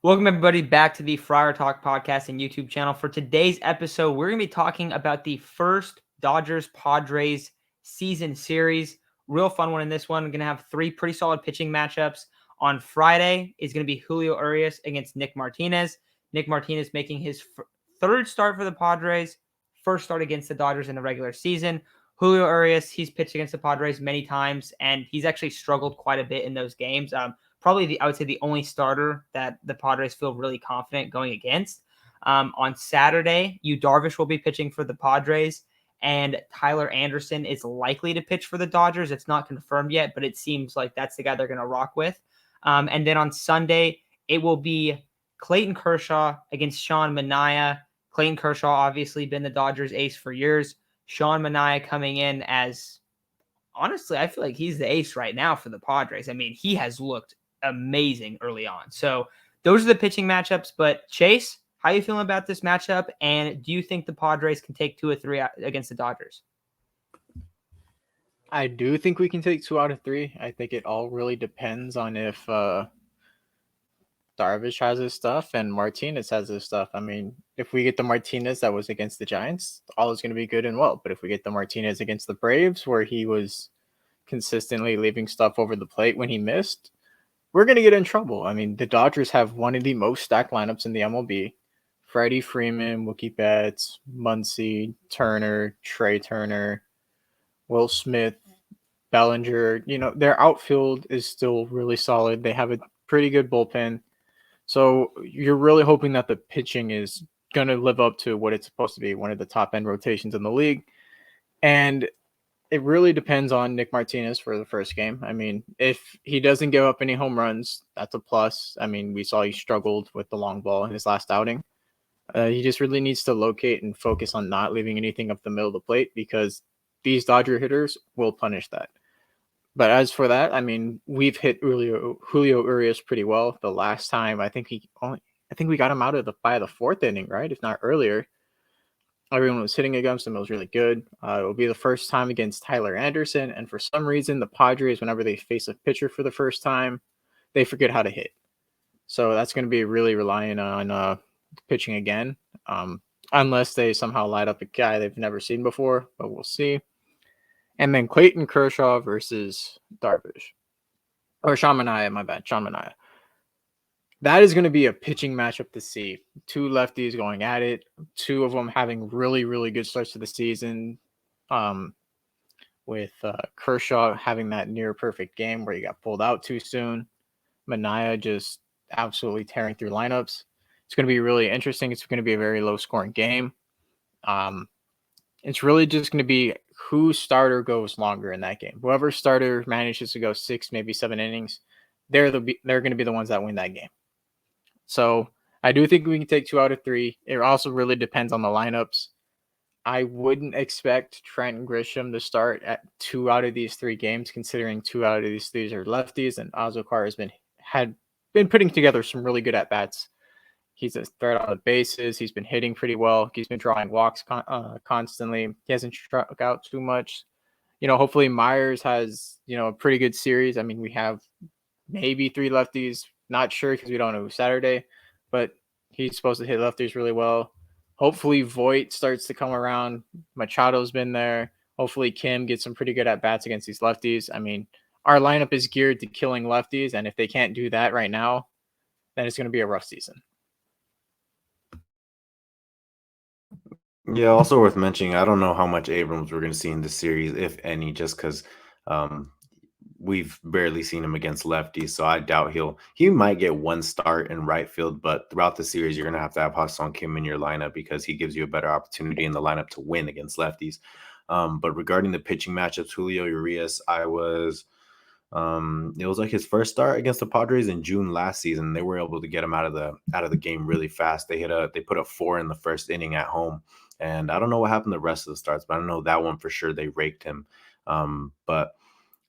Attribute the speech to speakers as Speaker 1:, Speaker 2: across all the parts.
Speaker 1: Welcome, everybody, back to the Friar Talk podcast and YouTube channel. For today's episode, we're going to be talking about the first Dodgers-Padres season series. Real fun one in this one. We're going to have three pretty solid pitching matchups. On Friday is going to be Julio Urias against Nick Martinez. Nick Martinez making his third start for the Padres, first start against the Dodgers in the regular season. Julio Urias, he's pitched against the Padres many times, and he's actually struggled quite a bit in those games. Probably I would say the only starter that the Padres feel really confident going against. On Saturday, Yu Darvish will be pitching for the Padres, and Tyler Anderson is likely to pitch for the Dodgers. It's not confirmed yet, but it seems like that's the guy they're going to rock with. And then on Sunday, it will be Clayton Kershaw against Sean Manaea. Clayton Kershaw obviously been the Dodgers ace for years. Sean Manaea coming in as, honestly, I feel like he's the ace right now for the Padres. I mean, he has looked amazing early on. So those are the pitching matchups. But Chase, how are you feeling about this matchup? And do you think the Padres can take 2 or 3 against the Dodgers?
Speaker 2: I do think we can take 2 out of 3. I think it all really depends on if Darvish has his stuff and Martinez has his stuff. I mean, if we get the Martinez that was against the Giants, all is going to be good and well. But if we get the Martinez against the Braves, where he was consistently leaving stuff over the plate when he missed, we're going to get in trouble. I mean, the Dodgers have one of the most stacked lineups in the MLB. Freddie Freeman, Mookie Betts, Muncy, Turner, Trey Turner, Will Smith, Bellinger. Their outfield is still really solid. They have a pretty good bullpen. So you're really hoping that the pitching is going to live up to what it's supposed to be, one of the top end rotations in the league. And it really depends on Nick Martinez for the first game. I mean, if he doesn't give up any home runs, that's a plus. I mean, we saw he struggled with the long ball in his last outing. He just really needs to locate and focus on not leaving anything up the middle of the plate, because these Dodger hitters will punish that. But as for that, I mean, we've hit Julio Urias pretty well. The last time, I think we got him out of by the fourth inning, right? If not earlier. Everyone was hitting against him. It was really good. It will be the first time against Tyler Anderson. And for some reason, the Padres, whenever they face a pitcher for the first time, they forget how to hit. So that's going to be really relying on pitching again, unless they somehow light up a guy they've never seen before. But we'll see. And then Clayton Kershaw versus Darvish. Or Sean Manaea, my bad. Sean Manaea. That is going to be a pitching matchup to see. Two lefties going at it. Two of them having really, really good starts to the season. With Kershaw having that near perfect game where he got pulled out too soon. Manaea just absolutely tearing through lineups. It's going to be really interesting. It's going to be a very low scoring game. It's really just going to be whose starter goes longer in that game. Whoever starter manages to go 6, maybe 7 innings, they're going to be the ones that win that game. So I do think we can take 2 out of 3. It also really depends on the lineups. I wouldn't expect Trent Grisham to start at 2 out of these 3 games, considering 2 out of these 3 are lefties, and Azokar has been putting together some really good at bats. He's a threat on the bases. He's been hitting pretty well. He's been drawing walks constantly. He hasn't struck out too much. Hopefully Myers has, a pretty good series. I mean, we have maybe 3 lefties. Not sure because we don't know Saturday, but he's supposed to hit lefties really well. Hopefully Voit starts to come around. Machado's been there. Hopefully Kim gets some pretty good at-bats against these lefties. I mean, our lineup is geared to killing lefties, and if they can't do that right now, then it's going to be a rough season.
Speaker 3: Yeah, also worth mentioning, I don't know how much Abrams we're going to see in this series, if any, just because we've barely seen him against lefties. So I doubt he might get 1 start in right field, but throughout the series, you're going to have Ha-seong Kim in your lineup because he gives you a better opportunity in the lineup to win against lefties. But regarding the pitching matchups, Julio Urias, it was like his first start against the Padres in June last season. They were able to get him out of the game really fast. They put a 4 in the first inning at home. And I don't know what happened the rest of the starts, but I know that one for sure they raked him. But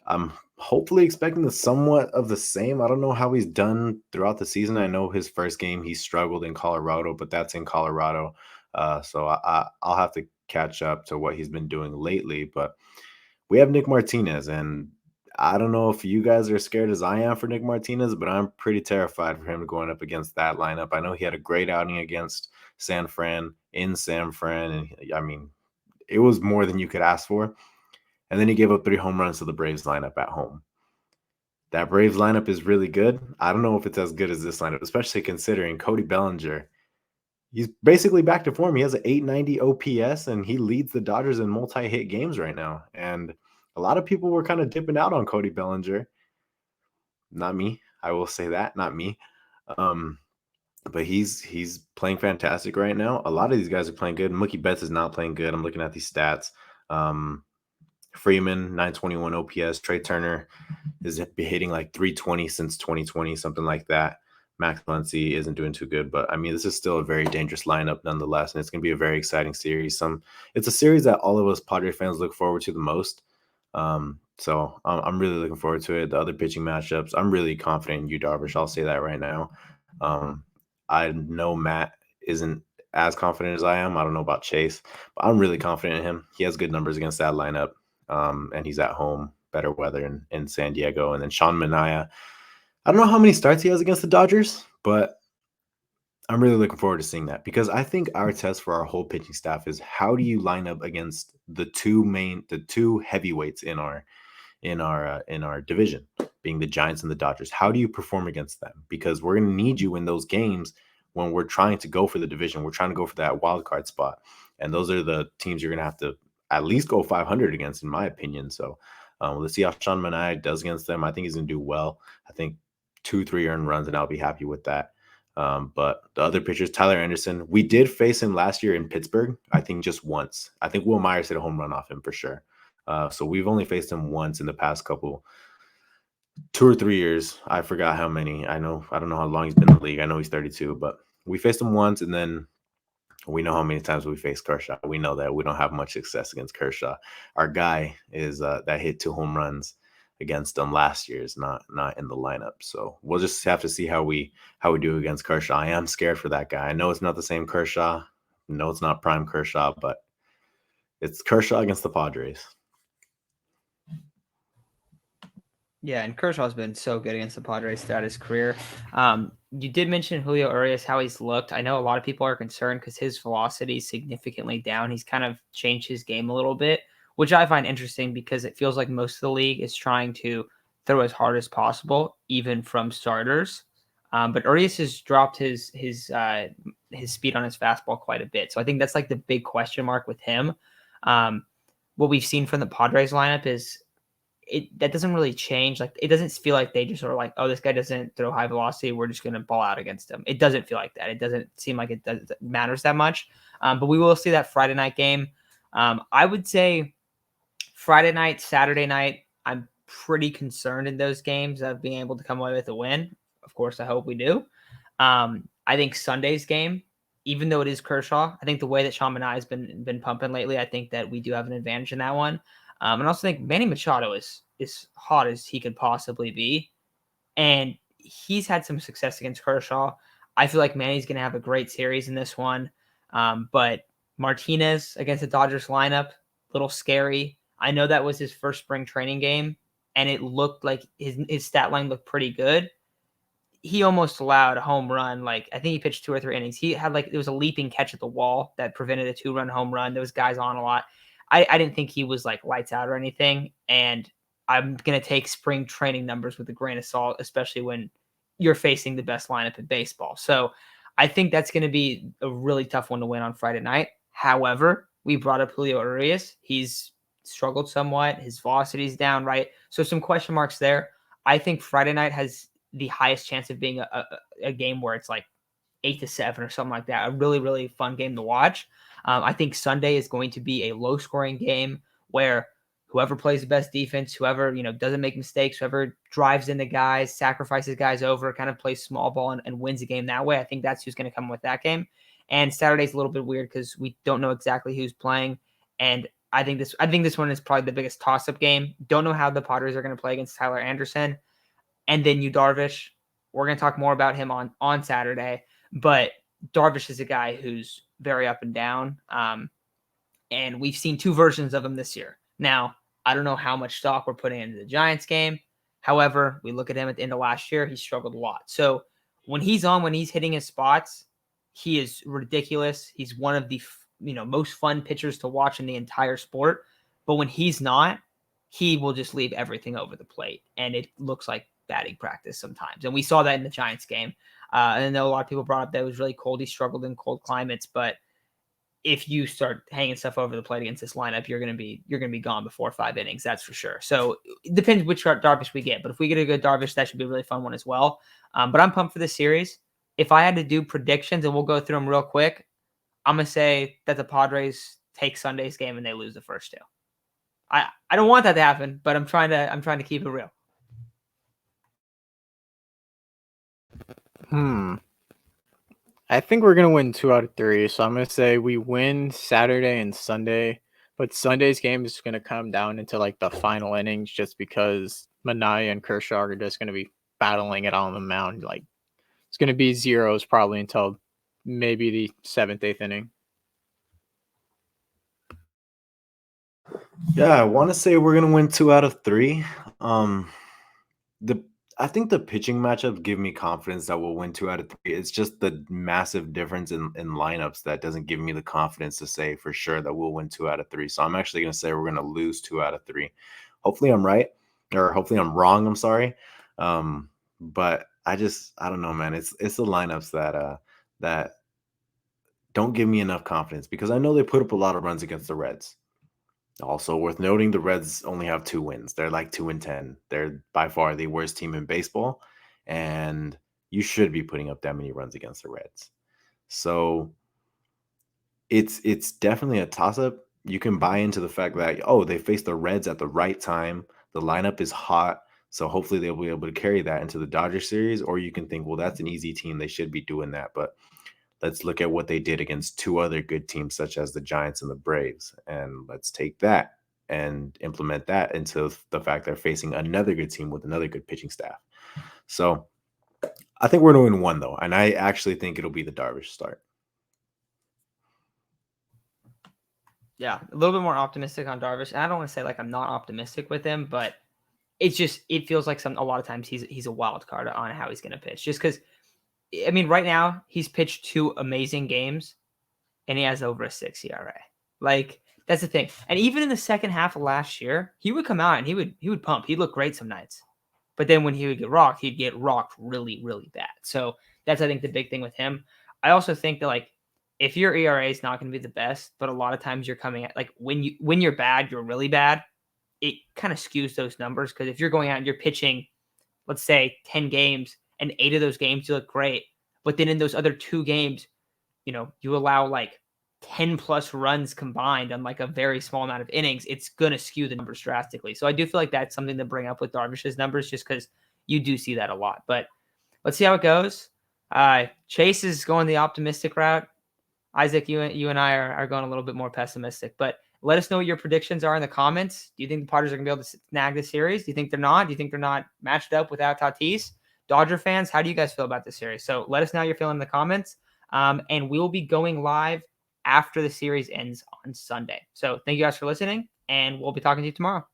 Speaker 3: I'm hopefully expecting the somewhat of the same. I don't know how he's done throughout the season. I know his first game he struggled in Colorado, but that's in Colorado. So I'll have to catch up to what he's been doing lately. But we have Nick Martinez, and I don't know if you guys are as scared as I am for Nick Martinez, but I'm pretty terrified for him going up against that lineup. I know he had a great outing against San Fran in San Fran, and I mean, it was more than you could ask for. And then he gave up 3 home runs to the Braves lineup at home. That Braves lineup is really good. I don't know if it's as good as this lineup, especially considering Cody Bellinger. He's basically back to form. He has an 890 OPS, and he leads the Dodgers in multi-hit games right now. And a lot of people were kind of dipping out on Cody Bellinger. Not me. I will say that. Not me. But he's playing fantastic right now. A lot of these guys are playing good. Mookie Betts is not playing good. I'm looking at these stats. Freeman, 921 OPS. Trey Turner is hitting like 320 since 2020, something like that. Max Muncy isn't doing too good, but I mean, this is still a very dangerous lineup nonetheless, and it's going to be a very exciting series. It's a series that all of us Padre fans look forward to the most. So I'm really looking forward to it. The other pitching matchups, I'm really confident in Yu Darvish. I'll say that right now. I know Matt isn't as confident as I am. I don't know about Chase, but I'm really confident in him. He has good numbers against that lineup, and he's at home, better weather in San Diego. And then Sean Manaea, I don't know how many starts he has against the Dodgers, but I'm really looking forward to seeing that, because I think our test for our whole pitching staff is how do you line up against the two heavyweights in our division, being the Giants and the Dodgers. How do you perform against them? Because we're going to need you in those games when we're trying to go for the division. We're trying to go for that wild card spot, and those are the teams you're going to have to at least go 500 against, in my opinion. So let's see how Sean Manaea does against them. I think he's going to do well. I think 2-3 earned runs, and I'll be happy with that. But the other pitchers, Tyler Anderson, we did face him last year in Pittsburgh, I think just once. I think Will Myers hit a home run off him for sure. So we've only faced him once in the past 2 or 3 years. I forgot how many. I don't know how long he's been in the league. I know he's 32, but we faced him once, and then we know how many times we faced Kershaw. We know that we don't have much success against Kershaw. Our guy is that hit 2 home runs against him last year is not in the lineup. So we'll just have to see how we do against Kershaw. I am scared for that guy. I know it's not the same Kershaw. No, it's not prime Kershaw, but it's Kershaw against the Padres.
Speaker 1: Yeah, and Kershaw's been so good against the Padres throughout his career. You did mention Julio Urias, how he's looked. I know a lot of people are concerned because his velocity is significantly down. He's kind of changed his game a little bit, which I find interesting because it feels like most of the league is trying to throw as hard as possible, even from starters. But Urias has dropped his speed on his fastball quite a bit. So I think that's like the big question mark with him. What we've seen from the Padres lineup is that doesn't really change. Like, it doesn't feel like they just are like, oh, this guy doesn't throw high velocity, we're just going to ball out against him. It doesn't feel like that. It doesn't seem like it matters that much. But we will see that Friday night game. I would say Friday night, Saturday night, I'm pretty concerned in those games of being able to come away with a win. Of course, I hope we do. I think Sunday's game, even though it is Kershaw, I think the way that Sean Manaea has been pumping lately, I think that we do have an advantage in that one. And I also think Manny Machado is hot as he could possibly be. And he's had some success against Kershaw. I feel like Manny's going to have a great series in this one. But Martinez against the Dodgers lineup, a little scary. I know that was his first spring training game, and it looked like his stat line looked pretty good. He almost allowed a home run. Like, I think he pitched 2 or 3 innings. He had it was a leaping catch at the wall that prevented a 2-run home run. There was guys on a lot. I didn't think he was like lights out or anything. And I'm going to take spring training numbers with a grain of salt, especially when you're facing the best lineup in baseball. So I think that's going to be a really tough one to win on Friday night. However, we brought up Julio Urias. He's struggled somewhat. His velocity is down, right? So some question marks there. I think Friday night has the highest chance of being a game where it's like 8-7 or something like that. A really, really fun game to watch. I think Sunday is going to be a low-scoring game where whoever plays the best defense, whoever doesn't make mistakes, whoever drives into guys, sacrifices guys over, kind of plays small ball and wins a game that way. I think that's who's going to come with that game. And Saturday's a little bit weird because we don't know exactly who's playing. And I think this one is probably the biggest toss-up game. Don't know how the Padres are going to play against Tyler Anderson. And then Yu Darvish. We're going to talk more about him on Saturday. But Darvish is a guy who's very up and down. And we've seen 2 versions of him this year. Now, I don't know how much stock we're putting into the Giants game. However, we look at him at the end of last year, he struggled a lot. So when he's hitting his spots, he is ridiculous. He's one of the most fun pitchers to watch in the entire sport. But when he's not, he will just leave everything over the plate, and it looks like batting practice sometimes. And we saw that in the Giants game. And I know a lot of people brought up that it was really cold. He struggled in cold climates, but if you start hanging stuff over the plate against this lineup, you're gonna be gone before 5 innings. That's for sure. So it depends which Darvish we get. But if we get a good Darvish, that should be a really fun one as well. But I'm pumped for this series. If I had to do predictions, and we'll go through them real quick, I'm gonna say that the Padres take Sunday's game and they lose the first 2. I don't want that to happen, but I'm trying to keep it real.
Speaker 2: I think we're going to win 2 out of 3. So I'm going to say we win Saturday and Sunday. But Sunday's game is going to come down into like the final innings just because Manaya and Kershaw are just going to be battling it on the mound. Like it's going to be zeros probably until maybe the 7th, 8th inning.
Speaker 3: Yeah, I want to say we're going to win 2 out of 3. I think the pitching matchups give me confidence that we'll win 2 out of 3. It's just the massive difference in lineups that doesn't give me the confidence to say for sure that we'll win 2 out of 3. So I'm actually going to say we're going to lose 2 out of 3. Hopefully I'm right, or hopefully I'm wrong. I'm sorry. But I don't know, man. It's the lineups that don't give me enough confidence because I know they put up a lot of runs against the Reds. Also worth noting, the Reds only have 2 wins. They're like 2-10. They're by far the worst team in baseball, and you should be putting up that many runs against the Reds. So it's definitely a toss-up. You can buy into the fact that, they faced the Reds at the right time. The lineup is hot, so hopefully they'll be able to carry that into the Dodgers series. Or you can think, well, that's an easy team. They should be doing that. But let's look at what they did against 2 other good teams, such as the Giants and the Braves. And let's take that and implement that into the fact they're facing another good team with another good pitching staff. So I think we're going to win 1, though. And I actually think it'll be the Darvish start.
Speaker 1: Yeah, a little bit more optimistic on Darvish. And I don't want to say like I'm not optimistic with him, but it feels like a lot of times he's a wild card on how he's going to pitch. Just because, I mean, right now he's pitched 2 amazing games, and he has over a 6 ERA. Like that's the thing. And even in the second half of last year, he would come out and he would pump. He'd look great some nights, but then when he would get rocked, he'd get rocked really, really bad. So that's I think the big thing with him. I also think that like if your ERA is not going to be the best, but a lot of times you're coming at like when you're bad, you're really bad. It kind of skews those numbers because if you're going out and you're pitching, let's say 10 games and 8 of those games you look great, but then in those other 2 games, you allow like 10 plus runs combined on like a very small amount of innings, it's going to skew the numbers drastically. So I do feel like that's something to bring up with Darvish's numbers just because you do see that a lot. But let's see how it goes. Chase is going the optimistic route. Isaac, you and I are going a little bit more pessimistic, but let us know what your predictions are in the comments. Do you think the Padres are going to be able to snag this series? Do you think they're not? Do you think they're not matched up without Tatis? Dodger fans, how do you guys feel about this series? So let us know how you're feeling in the comments. And we'll be going live after the series ends on Sunday. So thank you guys for listening, and we'll be talking to you tomorrow.